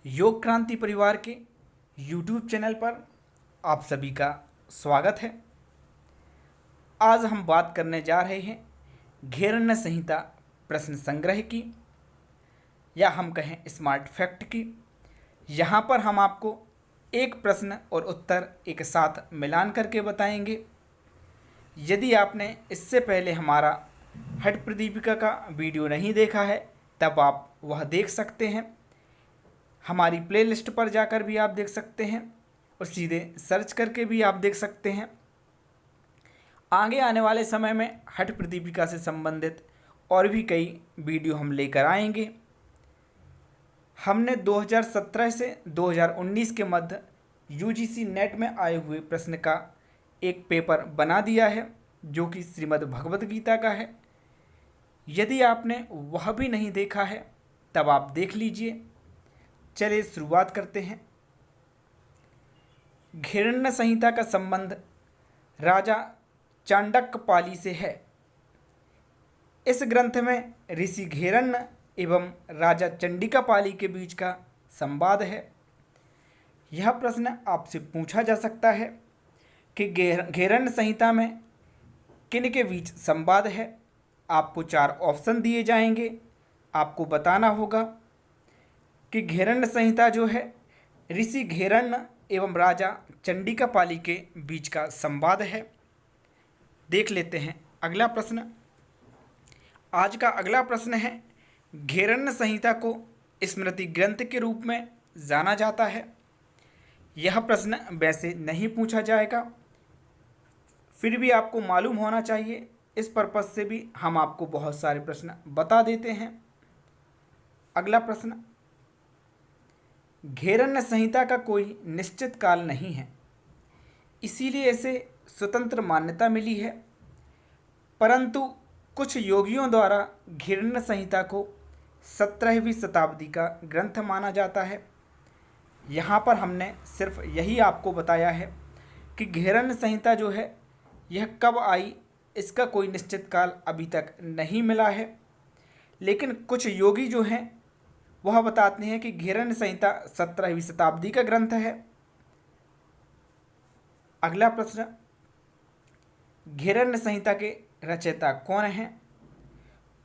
योग क्रांति परिवार के YouTube चैनल पर आप सभी का स्वागत है। आज हम बात करने जा रहे हैं घेरण्य संहिता प्रश्न संग्रह की, या हम कहें स्मार्ट फैक्ट की। यहाँ पर हम आपको एक प्रश्न और उत्तर एक साथ मिलान करके बताएंगे। यदि आपने इससे पहले हमारा हठ प्रदीपिका का वीडियो नहीं देखा है तब आप वह देख सकते हैं। हमारी प्लेलिस्ट पर जाकर भी आप देख सकते हैं और सीधे सर्च करके भी आप देख सकते हैं। आगे आने वाले समय में हठ प्रदीपिका से संबंधित और भी कई वीडियो हम लेकर आएंगे। हमने 2017 से 2019 के मध्य यूजीसी नेट में आए हुए प्रश्न का एक पेपर बना दिया है जो कि श्रीमद् भगवत गीता का है। यदि आपने वह भी नहीं देखा है तब आप देख लीजिए। चलिए शुरुआत करते हैं। घेरण्य संहिता का संबंध राजा चाणक्यपाली से है। इस ग्रंथ में ऋषि घेरण्य एवं राजा चंडिकापाली के बीच का संवाद है। यह प्रश्न आपसे पूछा जा सकता है कि घेरण्य संहिता में किन के बीच संवाद है। आपको 4 ऑप्शन दिए जाएंगे। आपको बताना होगा कि घेरण्य संहिता जो है ऋषि घेरण्य एवं राजा चंडिकापाली के बीच का संवाद है। देख लेते हैं अगला प्रश्न। आज का अगला प्रश्न है, घेरण्य संहिता को स्मृति ग्रंथ के रूप में जाना जाता है। यह प्रश्न वैसे नहीं पूछा जाएगा, फिर भी आपको मालूम होना चाहिए। इस पर्पज से भी हम आपको बहुत सारे प्रश्न बता देते हैं। अगला प्रश्न, घेरण्य संहिता का कोई निश्चित काल नहीं है, इसीलिए इसे स्वतंत्र मान्यता मिली है। परंतु कुछ योगियों द्वारा घेरण्य संहिता को 17वीं शताब्दी का ग्रंथ माना जाता है। यहाँ पर हमने सिर्फ यही आपको बताया है कि घेरण्य संहिता जो है यह कब आई, इसका कोई निश्चित काल अभी तक नहीं मिला है। लेकिन कुछ योगी जो हैं वह बताते हैं कि घेरण्य संहिता 17वीं शताब्दी का ग्रंथ है। अगला प्रश्न, घेरण्य संहिता के रचयिता कौन हैं?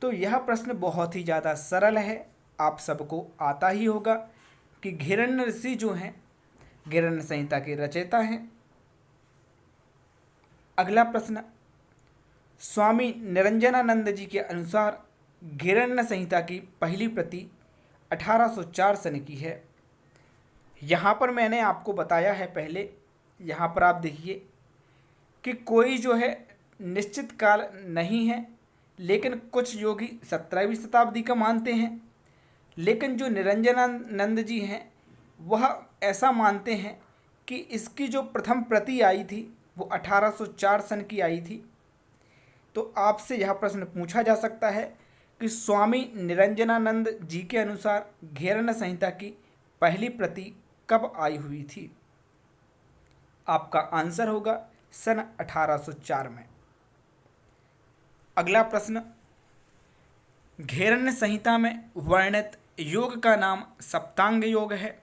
तो यह प्रश्न बहुत ही ज़्यादा सरल है, आप सबको आता ही होगा कि घेरण्य ऋषि जो हैं घेरण्य संहिता के रचयिता हैं। अगला प्रश्न, स्वामी निरंजनानंद जी के अनुसार घेरण्य संहिता की पहली प्रति 1804 सन की है। यहाँ पर मैंने आपको बताया है पहले, यहाँ पर आप देखिए कि कोई जो है निश्चित काल नहीं है, लेकिन कुछ योगी 17वीं शताब्दी का मानते हैं। लेकिन जो निरंजनानंद जी हैं वह ऐसा मानते हैं कि इसकी जो प्रथम प्रति आई थी वो 1804 सन की आई थी। तो आपसे यह प्रश्न पूछा जा सकता है कि स्वामी निरंजनानंद जी के अनुसार घेरण्य संहिता की पहली प्रति कब आई हुई थी? आपका आंसर होगा सन 1804 में। अगला प्रश्न, घेरण्य संहिता में वर्णित योग का नाम सप्तांग योग है,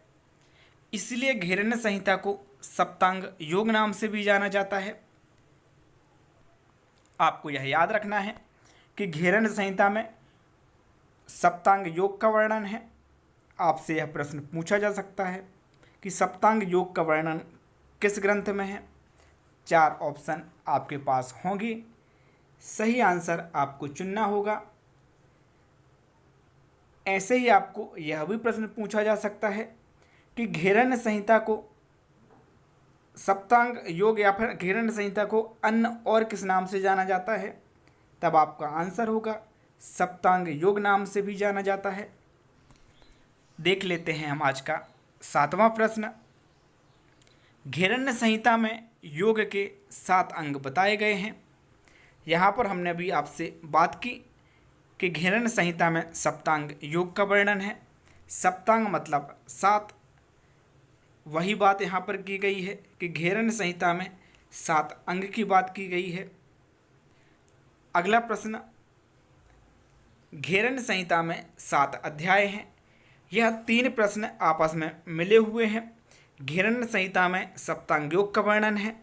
इसलिए घेरण्य संहिता को सप्तांग योग नाम से भी जाना जाता है। आपको यह याद रखना है कि घेरण्य संहिता में सप्तांग योग का वर्णन है। आपसे यह प्रश्न पूछा जा सकता है कि सप्तांग योग का वर्णन किस ग्रंथ में है। 4 ऑप्शन आपके पास होंगे, सही आंसर आपको चुनना होगा। ऐसे ही आपको यह भी प्रश्न पूछा जा सकता है कि घेरण्य संहिता को सप्तांग योग या फिर घेरण्य संहिता को अन्य और किस नाम से जाना जाता है, तब आपका आंसर होगा सप्तांग योग नाम से भी जाना जाता है। देख लेते हैं हम आज का 7वां प्रश्न। घेरण्य संहिता में योग के 7 अंग बताए गए हैं। यहाँ पर हमने भी आपसे बात की कि घेरण्य संहिता में सप्तांग योग का वर्णन है। सप्तांग मतलब 7। वही बात यहाँ पर की गई है कि घेरण्य संहिता में 7 अंग की बात की गई है। अगला प्रश्न, घेरण्य संहिता में 7 अध्याय हैं। यह 3 प्रश्न आपस में मिले हुए हैं। घेरण्य संहिता में सप्तांग योग का वर्णन है,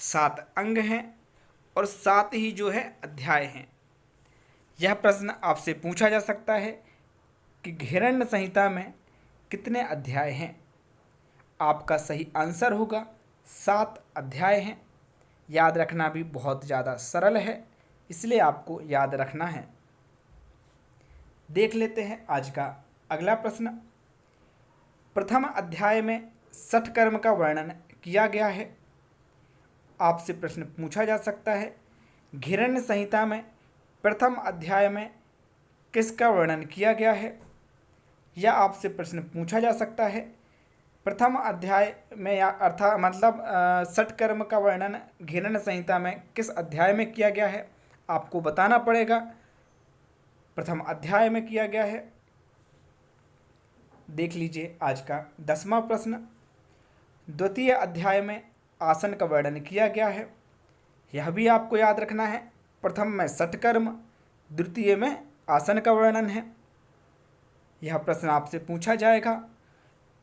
7 अंग हैं और 7 ही जो है अध्याय हैं। यह प्रश्न आपसे पूछा जा सकता है कि घेरण्य संहिता में कितने अध्याय हैं। आपका सही आंसर होगा 7 अध्याय हैं। याद रखना भी बहुत ज़्यादा सरल है, इसलिए आपको याद रखना है। देख लेते हैं आज का अगला प्रश्न। प्रथम अध्याय में षटकर्म का वर्णन किया गया है। आपसे प्रश्न पूछा जा सकता है, घेरण्य संहिता में प्रथम अध्याय में किसका वर्णन किया गया है। या आपसे प्रश्न पूछा जा सकता है, प्रथम अध्याय में या अर्थात मतलब षटकर्म का वर्णन घेरण्य संहिता में किस अध्याय में किया गया है। आपको बताना पड़ेगा प्रथम अध्याय में किया गया है। देख लीजिए आज का 10वां प्रश्न। द्वितीय अध्याय में आसन का वर्णन किया गया है। यह भी आपको याद रखना है। प्रथम में षटकर्म, द्वितीय में आसन का वर्णन है। यह प्रश्न आपसे पूछा जाएगा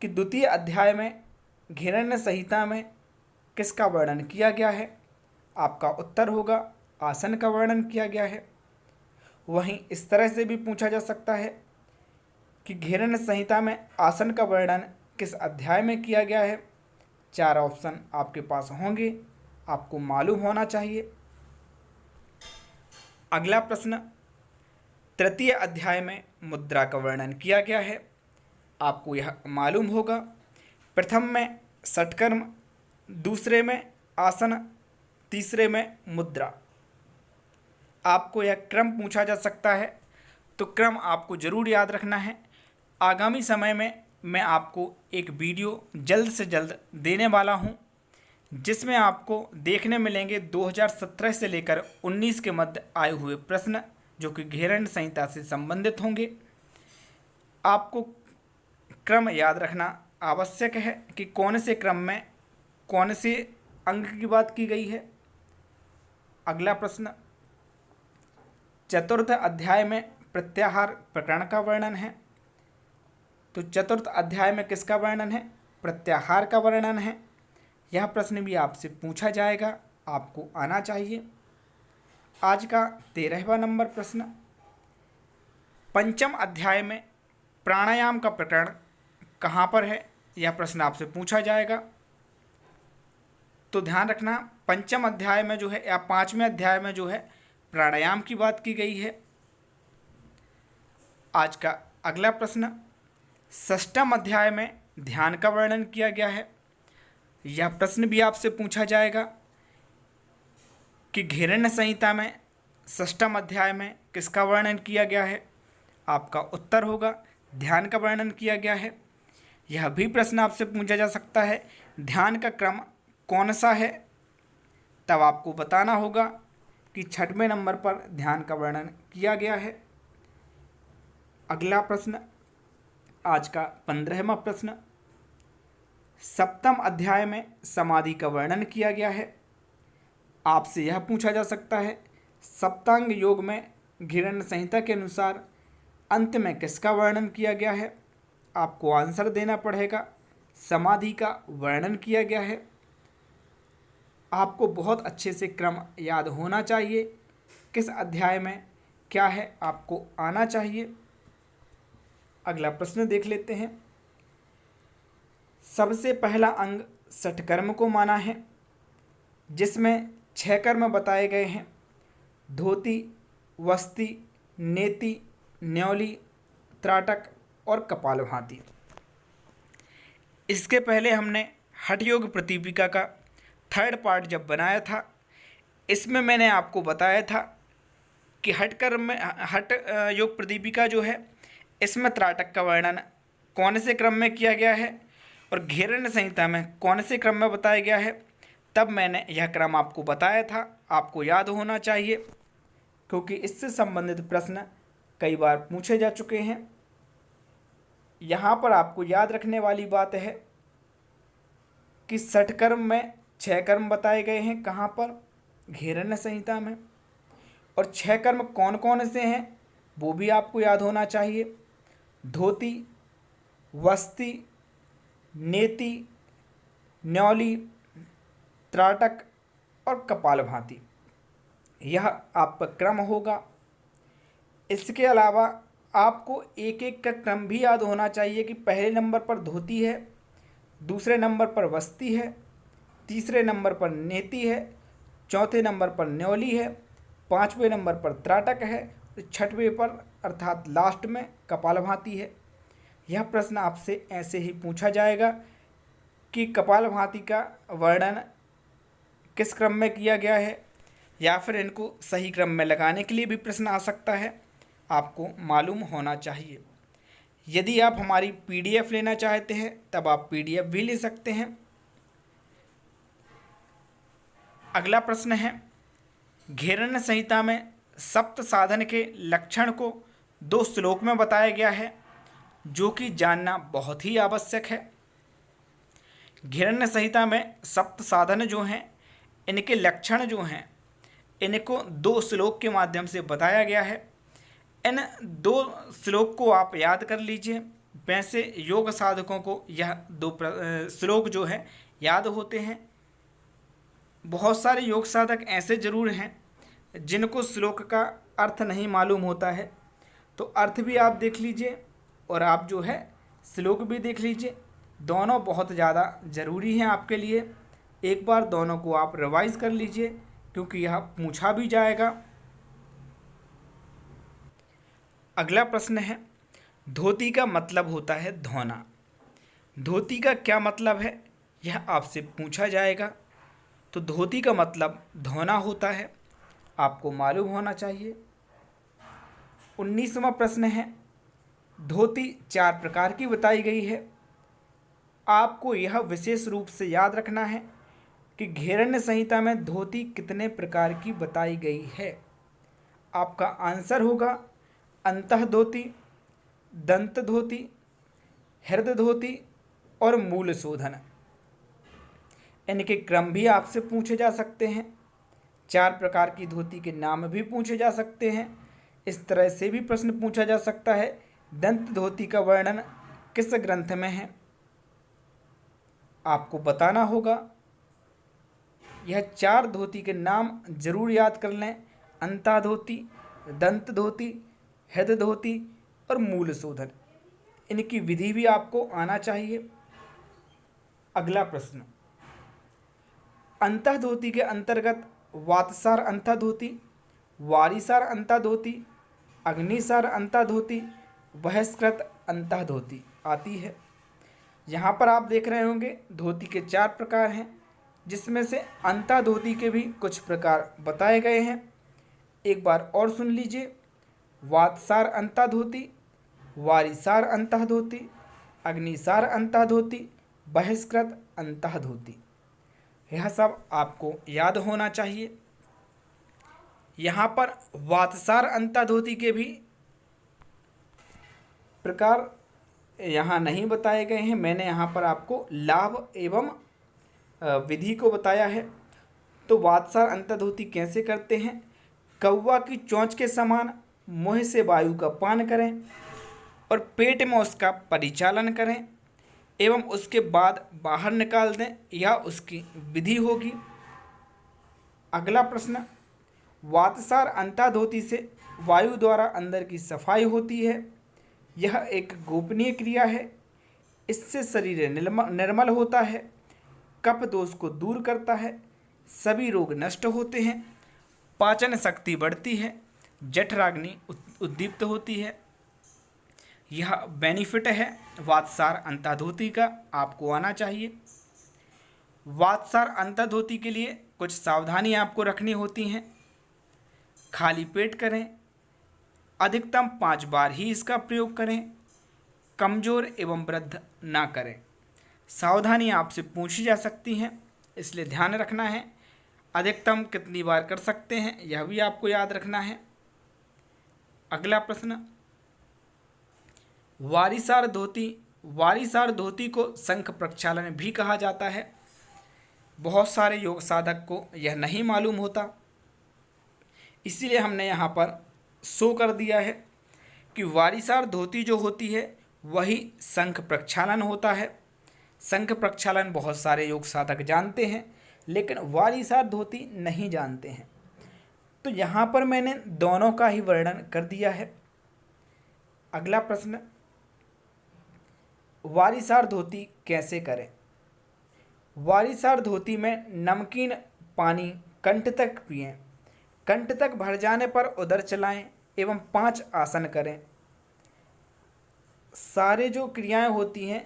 कि द्वितीय अध्याय में घेरण्य संहिता में किसका वर्णन किया गया है। आपका उत्तर होगा आसन का वर्णन किया गया है। वहीं इस तरह से भी पूछा जा सकता है कि घेरण्य संहिता में आसन का वर्णन किस अध्याय में किया गया है। 4 ऑप्शन आपके पास होंगे, आपको मालूम होना चाहिए। अगला प्रश्न, तृतीय अध्याय में मुद्रा का वर्णन किया गया है। आपको यह मालूम होगा। प्रथम में षटकर्म, दूसरे में आसन, तीसरे में मुद्रा। आपको यह क्रम पूछा जा सकता है, तो क्रम आपको ज़रूर याद रखना है। आगामी समय में मैं आपको एक वीडियो जल्द से जल्द देने वाला हूं, जिसमें आपको देखने मिलेंगे 2017 से लेकर 19 के मध्य आए हुए प्रश्न, जो कि घेरण्य संहिता से संबंधित होंगे। आपको क्रम याद रखना आवश्यक है कि कौन से क्रम में कौन से अंग की बात की गई है। अगला प्रश्न, चतुर्थ अध्याय में प्रत्याहार प्रकरण का वर्णन है। तो चतुर्थ अध्याय में किसका वर्णन है? प्रत्याहार का वर्णन है। यह प्रश्न भी आपसे पूछा जाएगा, आपको आना चाहिए। आज का 13वां नंबर प्रश्न, पंचम अध्याय में प्राणायाम का प्रकरण कहाँ पर है? यह प्रश्न आपसे पूछा जाएगा। तो ध्यान रखना, पंचम अध्याय में जो है या 5वें अध्याय में जो है प्राणायाम की बात की गई है। आज का अगला प्रश्न, षष्ठम अध्याय में ध्यान का वर्णन किया गया है। यह प्रश्न भी आपसे पूछा जाएगा कि घेरण्य संहिता में षष्ठम अध्याय में किसका वर्णन किया गया है। आपका उत्तर होगा ध्यान का वर्णन किया गया है। यह भी प्रश्न आपसे पूछा जा सकता है, ध्यान का क्रम कौन सा है? तब आपको बताना होगा कि 6वें नंबर पर ध्यान का वर्णन किया गया है। अगला प्रश्न, आज का 15वां प्रश्न, सप्तम अध्याय में समाधि का वर्णन किया गया है। आपसे यह पूछा जा सकता है, सप्तांग योग में घेरण्य संहिता के अनुसार अंत में किसका वर्णन किया गया है? आपको आंसर देना पड़ेगा। समाधि का वर्णन किया गया है। आपको बहुत अच्छे से क्रम याद होना चाहिए, किस अध्याय में क्या है आपको आना चाहिए। अगला प्रश्न देख लेते हैं। सबसे पहला अंग षटकर्म को माना है, जिसमें 6 कर्म बताए गए हैं: धोती, वस्ती, नेति, न्यौली, त्राटक और कपालभाति। इसके पहले हमने हठ योग प्रतिपिका का 3rd पार्ट जब बनाया था, इसमें मैंने आपको बताया था कि हठ योग प्रतिपिका जो है, इसमें त्राटक का वर्णन कौन से क्रम में किया गया है और घेरण्य संहिता में कौन से क्रम में बताया गया है। तब मैंने यह क्रम आपको बताया था, आपको याद होना चाहिए, क्योंकि इससे संबंधित प्रश्न कई बार पूछे जा चुके हैं। यहाँ पर आपको याद रखने वाली बात है कि षटकर्म में 6 कर्म बताए गए हैं। कहाँ पर? घेरण्य संहिता में। और 6 कर्म कौन कौन से हैं वो भी आपको याद होना चाहिए। धोती, वस्ती, नेति, न्यौली, त्राटक और कपालभाति। यह आपका क्रम होगा। इसके अलावा आपको एक एक का क्रम भी याद होना चाहिए कि पहले नंबर पर धोती है, दूसरे नंबर पर वस्ती है, तीसरे नंबर पर नेति है, चौथे नंबर पर न्यौली है, पाँचवें नंबर पर त्राटक है, छठवें पर अर्थात लास्ट में कपालभाति है। यह प्रश्न आपसे ऐसे ही पूछा जाएगा कि कपालभाति का वर्णन किस क्रम में किया गया है, या फिर इनको सही क्रम में लगाने के लिए भी प्रश्न आ सकता है, आपको मालूम होना चाहिए। यदि आप हमारी पीडीएफ लेना चाहते हैं तब आप पीडीएफ भी ले सकते हैं। अगला प्रश्न है, घेरण्य संहिता में सप्त साधन के लक्षण को 2 श्लोक में बताया गया है, जो कि जानना बहुत ही आवश्यक है। घेरण्य संहिता में सप्त साधन जो हैं, इनके लक्षण जो हैं, इनको 2 श्लोक के माध्यम से बताया गया है। इन 2 श्लोक को आप याद कर लीजिए। वैसे योग साधकों को यह 2 श्लोक जो है याद होते हैं। बहुत सारे योग साधक ऐसे जरूर हैं जिनको श्लोक का अर्थ नहीं मालूम होता है, तो अर्थ भी आप देख लीजिए और आप जो है श्लोक भी देख लीजिए। दोनों बहुत ज़्यादा ज़रूरी हैं आपके लिए। एक बार दोनों को आप रिवाइज कर लीजिए, क्योंकि यह पूछा भी जाएगा। अगला प्रश्न है, धोती का मतलब होता है धोना। धोती का क्या मतलब है, यह आपसे पूछा जाएगा। तो धोती का मतलब धोना होता है, आपको मालूम होना चाहिए। 19वां प्रश्न है, धोती 4 प्रकार की बताई गई है। आपको यह विशेष रूप से याद रखना है कि घेरण्य संहिता में धोती कितने प्रकार की बताई गई है। आपका आंसर होगा अंतः धोती, दंत धोती, हृदय धोती और मूल शोधन। इनके क्रम भी आपसे पूछे जा सकते हैं। 4 प्रकार की धोती के नाम भी पूछे जा सकते हैं। इस तरह से भी प्रश्न पूछा जा सकता है, दंत धोती का वर्णन किस ग्रंथ में है, आपको बताना होगा। यह 4 धोती के नाम जरूर याद कर लें, अंता धोती, दंत धोती, हृदय धोती और मूल शोधन। इनकी विधि भी आपको आना चाहिए। अगला प्रश्न, अंतः धोती के अंतर्गत वातसार अंतः धोती, वारीसार अंतः धोती, अग्निसार अंतः धोती, बहिष्कृत अंतः धोती आती है। यहाँ पर आप देख रहे होंगे धोती के 4 प्रकार हैं, जिसमें से अंतः धोती के भी कुछ प्रकार बताए गए हैं। एक बार और सुन लीजिए, वातसार अंतः धोती, वारीसार अंतः धोती, अग्निसार अंतः धोती, बहिष्कृत अंतः धोती। यह सब आपको याद होना चाहिए। यहाँ पर वातसार अंतः धोती के भी प्रकार यहाँ नहीं बताए गए हैं। मैंने यहाँ पर आपको लाभ एवं विधि को बताया है। तो वातसार अंतः धोती कैसे करते हैं, कौवा की चोंच के समान मुँह से वायु का पान करें और पेट में उसका परिचालन करें एवं उसके बाद बाहर निकाल दें, यह उसकी विधि होगी। अगला प्रश्न, वातसार अंतः धोती से वायु द्वारा अंदर की सफाई होती है। यह एक गोपनीय क्रिया है। इससे शरीर निर्मल होता है, कफ दोष को दूर करता है, सभी रोग नष्ट होते हैं, पाचन शक्ति बढ़ती है, जठराग्नि उद्दीप्त होती है। यह बेनिफिट है वातसार अंतः धोती का, आपको आना चाहिए। वातसार अंतः धोती के लिए कुछ सावधानी आपको रखनी होती हैं। खाली पेट करें, अधिकतम 5 बार ही इसका प्रयोग करें, कमज़ोर एवं वृद्ध ना करें। सावधानी आपसे पूछी जा सकती हैं, इसलिए ध्यान रखना है। अधिकतम कितनी बार कर सकते हैं, यह भी आपको याद रखना है। अगला प्रश्न, वारीसार धोती। वारीसार धोती को शंख प्रक्षालन भी कहा जाता है। बहुत सारे योग साधक को यह नहीं मालूम होता, इसीलिए हमने यहाँ पर शो कर दिया है कि वारीसार धोती जो होती है वही शंख प्रक्षालन होता है। शंख प्रक्षालन बहुत सारे योग साधक जानते हैं, लेकिन वारिसार धोती नहीं जानते हैं। तो यहाँ पर मैंने दोनों का ही वर्णन कर दिया है। अगला प्रश्न, वारिसार धोती कैसे करें? वारिसार धोती में नमकीन पानी कंठ तक पिएं, कंठ तक भर जाने पर उदर चलाएं एवं 5 आसन करें। सारे जो क्रियाएं होती हैं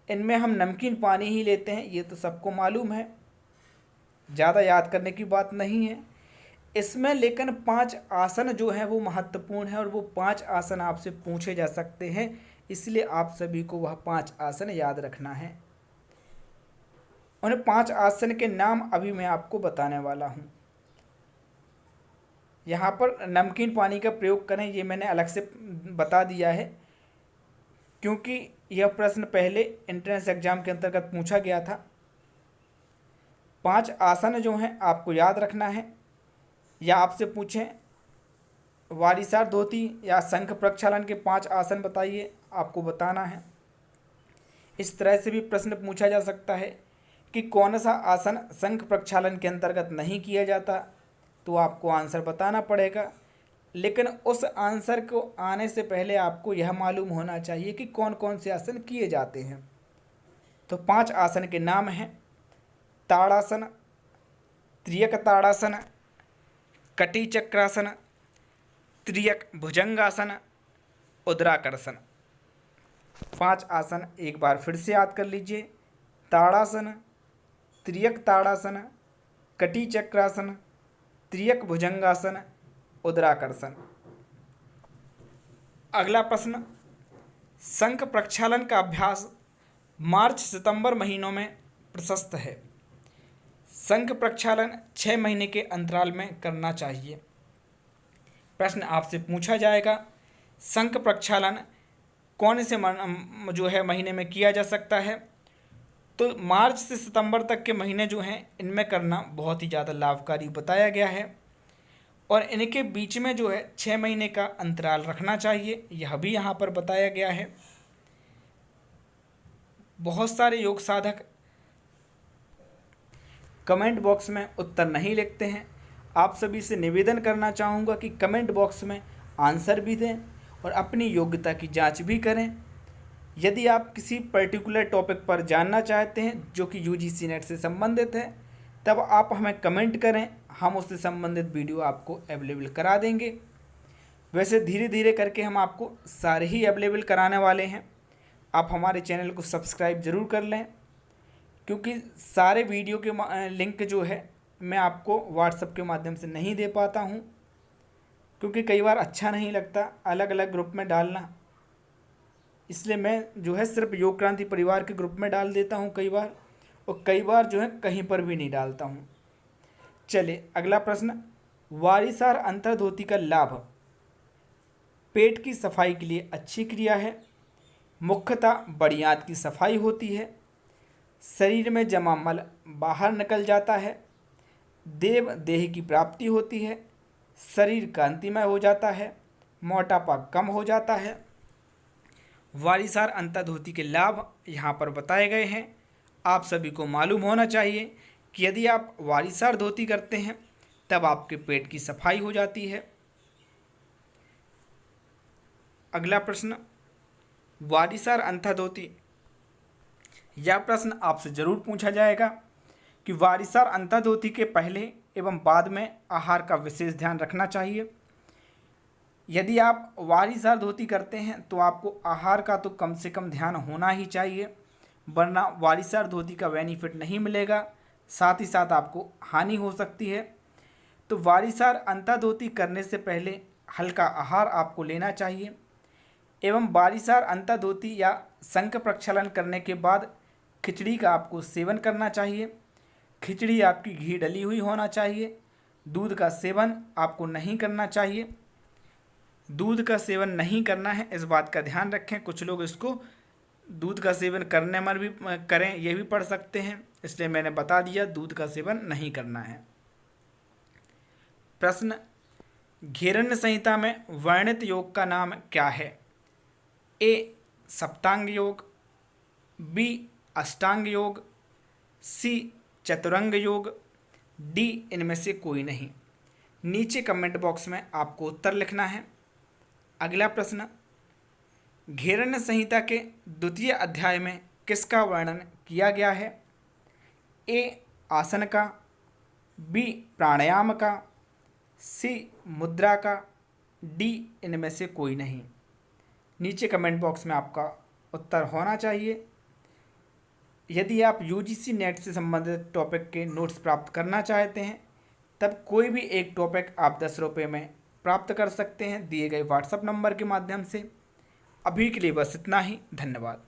इनमें हम नमकीन पानी ही लेते हैं, ये तो सबको मालूम है, ज़्यादा याद करने की बात नहीं है इसमें। लेकिन 5 आसन जो हैं वो महत्वपूर्ण है और वो 5 आसन आपसे पूछे जा सकते हैं, इसलिए आप सभी को वह 5 आसन याद रखना है। उन 5 आसन के नाम अभी मैं आपको बताने वाला हूँ। यहाँ पर नमकीन पानी का प्रयोग करें ये मैंने अलग से बता दिया है, क्योंकि यह प्रश्न पहले एंट्रेंस एग्जाम के अंतर्गत पूछा गया था। 5 आसन जो हैं आपको याद रखना है, या आपसे पूछें वारिसार धोती या शंख प्रक्षालन के 5 आसन बताइए, आपको बताना है। इस तरह से भी प्रश्न पूछा जा सकता है कि कौन सा आसन शंख प्रक्षालन के अंतर्गत नहीं किया जाता, तो आपको आंसर बताना पड़ेगा। लेकिन उस आंसर को आने से पहले आपको यह मालूम होना चाहिए कि कौन कौन से आसन किए जाते हैं। तो 5 आसन के नाम हैं ताड़ासन, त्रियक ताड़ासन, कटी चक्रासन, त्रियक भुजंगासन, उद्राकर्षण। 5 आसन एक बार फिर से याद कर लीजिए, ताड़ासन, त्रियक ताड़ासन, कटी चक्रासन, त्रियक भुजंगासन, उद्राकर्षण। अगला प्रश्न, शंख प्रक्षालन का अभ्यास मार्च सितंबर महीनों में प्रशस्त है। शंख प्रक्षालन 6 महीने के अंतराल में करना चाहिए। प्रश्न आपसे पूछा जाएगा शंख प्रक्षालन कौन से जो है महीने में किया जा सकता है, तो मार्च से सितंबर तक के महीने जो हैं इनमें करना बहुत ही ज़्यादा लाभकारी बताया गया है, और इनके बीच में जो है 6 महीने का अंतराल रखना चाहिए, यह भी यहाँ पर बताया गया है। बहुत सारे योग साधक कमेंट बॉक्स में उत्तर नहीं लिखते हैं। आप सभी से निवेदन करना चाहूँगा कि कमेंट बॉक्स में आंसर भी दें और अपनी योग्यता की जांच भी करें। यदि आप किसी पर्टिकुलर टॉपिक पर जानना चाहते हैं जो कि यूजीसी नेट से संबंधित है, तब आप हमें कमेंट करें, हम उससे संबंधित वीडियो आपको अवेलेबल करा देंगे। वैसे धीरे धीरे करके हम आपको सारे ही अवेलेबल कराने वाले हैं। आप हमारे चैनल को सब्सक्राइब ज़रूर कर लें, क्योंकि सारे वीडियो के लिंक जो है मैं आपको व्हाट्सएप के माध्यम से नहीं दे पाता हूं, क्योंकि कई बार अच्छा नहीं लगता अलग अलग ग्रुप में डालना, इसलिए मैं जो है सिर्फ योग क्रांति परिवार के ग्रुप में डाल देता हूं कई बार, और कई बार जो है कहीं पर भी नहीं डालता हूं। चलिए अगला प्रश्न, वारिसार अंतर्धोती का लाभ। पेट की सफाई के लिए अच्छी क्रिया है, मुख्यतः बड़ी आंत की सफाई होती है, शरीर में जमा मल बाहर निकल जाता है, देव देह की प्राप्ति होती है, शरीर कांतिमय हो जाता है, मोटापा कम हो जाता है। वारिसार अंतर्धोती के लाभ यहाँ पर बताए गए हैं। आप सभी को मालूम होना चाहिए कि यदि आप वारिसार धोती करते हैं तब आपके पेट की सफाई हो जाती है। अगला प्रश्न, वारिसार अंतर्धोती, यह प्रश्न आपसे ज़रूर पूछा जाएगा कि वारिसार अंतर्धोती के पहले एवं बाद में आहार का विशेष ध्यान रखना चाहिए। यदि आप वारिसार धोती करते हैं तो आपको आहार का तो कम से कम ध्यान होना ही चाहिए, वरना वारिसार धोती का बेनिफिट नहीं मिलेगा, साथ ही साथ आपको हानि हो सकती है। तो वारिसार अंतर्धोती करने से पहले हल्का आहार आपको लेना चाहिए, एवं वारिसार अंतर्धोती या शंख प्रक्षालन करने के बाद खिचड़ी का आपको सेवन करना चाहिए। खिचड़ी आपकी घी डली हुई होना चाहिए। दूध का सेवन आपको नहीं करना चाहिए। दूध का सेवन नहीं करना है, इस बात का ध्यान रखें। कुछ लोग इसको दूध का सेवन करने में भी करें, ये भी पढ़ सकते हैं, इसलिए मैंने बता दिया दूध का सेवन नहीं करना है। प्रश्न, घेरण्य संहिता में वर्णित योग का नाम क्या है? ए सप्तांग योग, बी अष्टांग योग, सी चतुरंग योग, डी इनमें से कोई नहीं। नीचे कमेंट बॉक्स में आपको उत्तर लिखना है। अगला प्रश्न, घेरण्य संहिता के द्वितीय अध्याय में किसका वर्णन किया गया है? ए आसन का, बी प्राणायाम का, सी मुद्रा का, डी इनमें से कोई नहीं। नीचे कमेंट बॉक्स में आपका उत्तर होना चाहिए। यदि आप यूजीसी नेट से संबंधित टॉपिक के नोट्स प्राप्त करना चाहते हैं तब कोई भी एक टॉपिक आप 10 रुपये में प्राप्त कर सकते हैं दिए गए व्हाट्सएप नंबर के माध्यम से। अभी के लिए बस इतना ही। धन्यवाद।